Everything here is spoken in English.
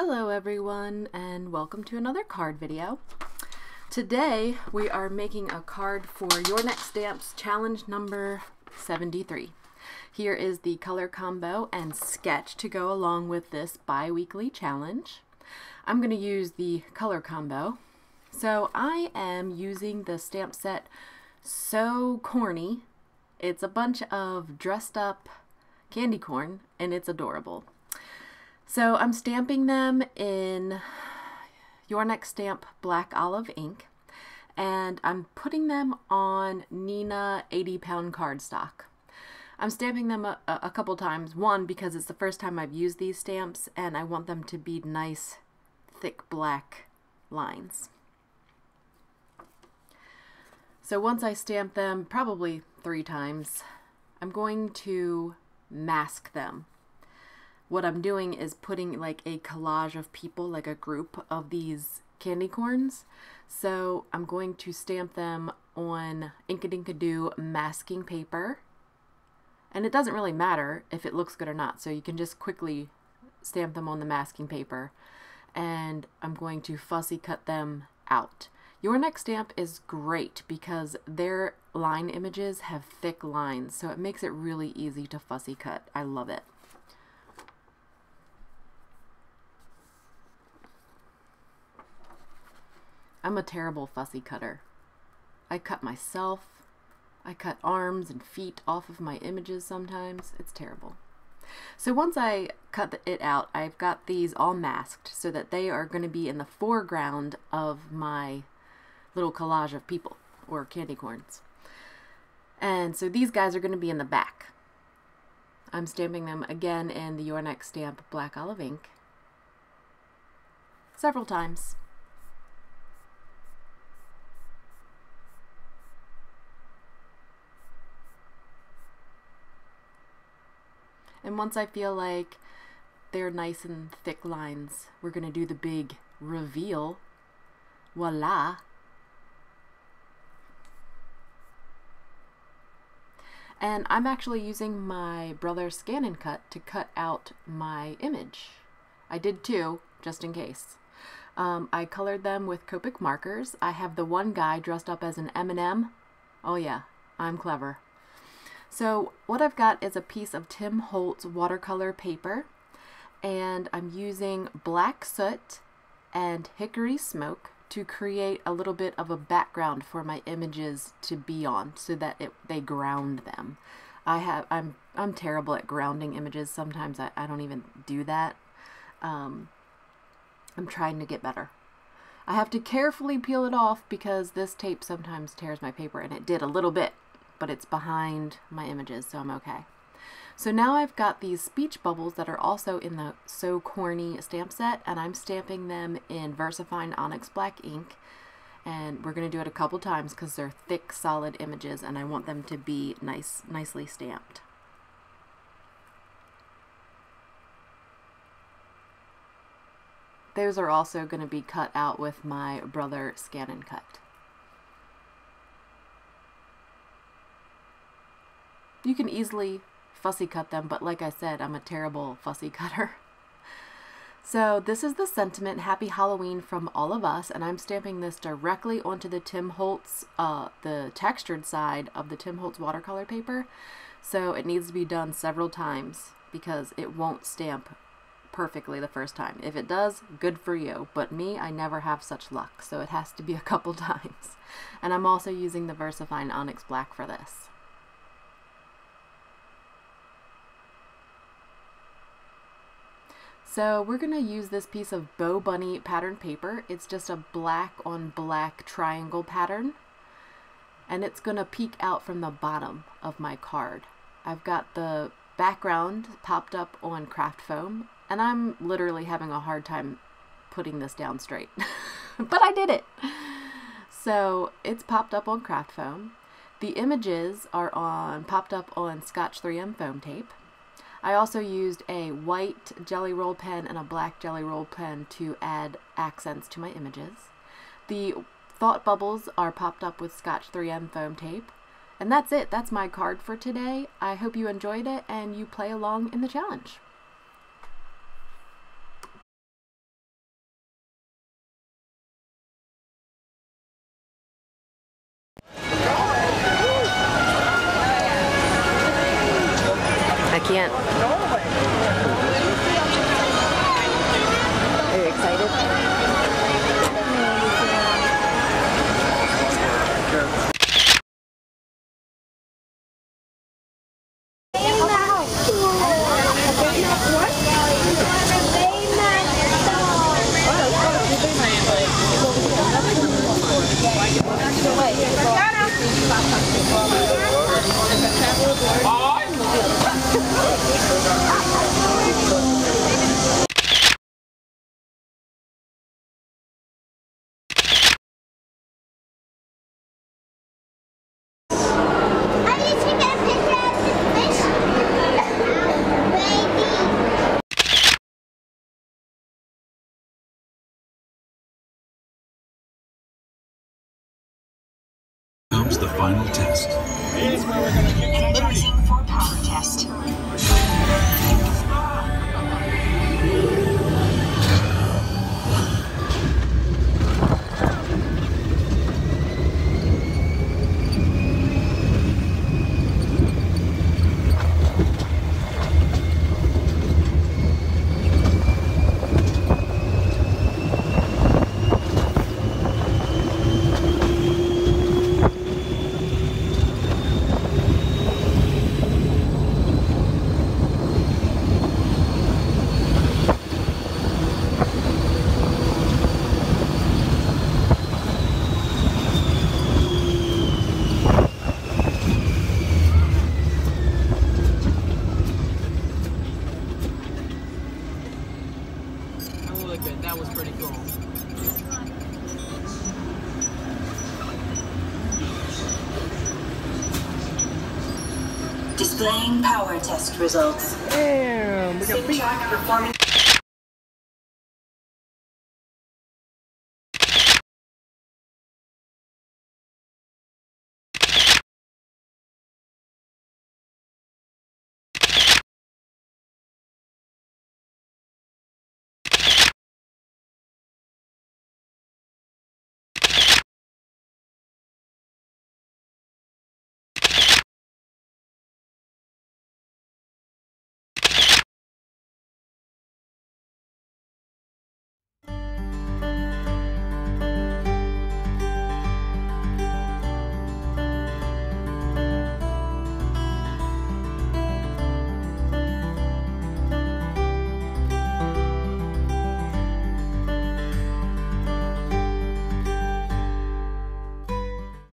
Hello everyone, and welcome to another card video. Today we are making a card for Your Next Stamps challenge number 73. Here is the color combo and sketch to go along with this bi-weekly challenge. I'm going to use the color combo. So I am using the stamp set So Corny. It's a bunch of dressed up candy corn and it's adorable. So I'm stamping them in Your Next Stamp Black Olive ink, and I'm putting them on Neenah 80-pound cardstock. I'm stamping them a couple times, one because it's the first time I've used these stamps and I want them to be nice, thick black lines. So once I stamp them, probably 3 times, I'm going to mask them. What I'm doing is putting like a collage of people, like a group of these candy corns. So I'm going to stamp them on Inkadinkado masking paper. And it doesn't really matter if it looks good or not. So you can just quickly stamp them on the masking paper. And I'm going to fussy cut them out. Your Next Stamp is great because their line images have thick lines. So it makes it really easy to fussy cut. I love it. I'm a terrible fussy cutter. I cut myself. I cut arms and feet off of my images sometimes. It's terrible. So once I cut it out, I've got these all masked so that they are going to be in the foreground of my little collage of people or candy corns. And so these guys are going to be in the back. I'm stamping them again in the Your Next Stamp Black Olive ink several times. And once I feel like they're nice and thick lines, we're going to do the big reveal. Voila! And I'm actually using my Brother Scan and Cut to cut out my image. I did 2, just in case. I colored them with Copic markers. I have the one guy dressed up as an M&M. Oh yeah, I'm clever. So what I've got is a piece of Tim Holtz watercolor paper, and I'm using black soot and hickory smoke to create a little bit of a background for my images to be on so that they ground them. I'm terrible at grounding images. Sometimes I don't even do that. I'm trying to get better. I have to carefully peel it off because this tape sometimes tears my paper, and it did a little bit. But it's behind my images, so I'm okay. So now I've got these speech bubbles that are also in the So Corny stamp set, and I'm stamping them in VersaFine Onyx black ink. And we're going to do it a couple times because they're thick, solid images, and I want them to be nicely stamped. Those are also going to be cut out with my Brother Scan and Cut. You can easily fussy cut them, but like I said, I'm a terrible fussy cutter. So this is the sentiment, Happy Halloween from all of us, and I'm stamping this directly onto the Tim Holtz, the textured side of the Tim Holtz watercolor paper. So it needs to be done several times because it won't stamp perfectly the first time. If it does, good for you, but me, I never have such luck, so it has to be a couple times. And I'm also using the VersaFine Onyx Black for this. So we're going to use this piece of BoBunny pattern paper. It's just a black on black triangle pattern, and it's going to peek out from the bottom of my card. I've got the background popped up on craft foam, and I'm literally having a hard time putting this down straight, but I did it. So it's popped up on craft foam. The images are popped up on Scotch 3M foam tape. I also used a white jelly roll pen and a black jelly roll pen to add accents to my images. The thought bubbles are popped up with Scotch 3M foam tape. And that's it. That's my card for today. I hope you enjoyed it and you play along in the challenge. comes the final test. Energizing for power test. That was pretty cool. Displaying power test results. Damn, we got beat.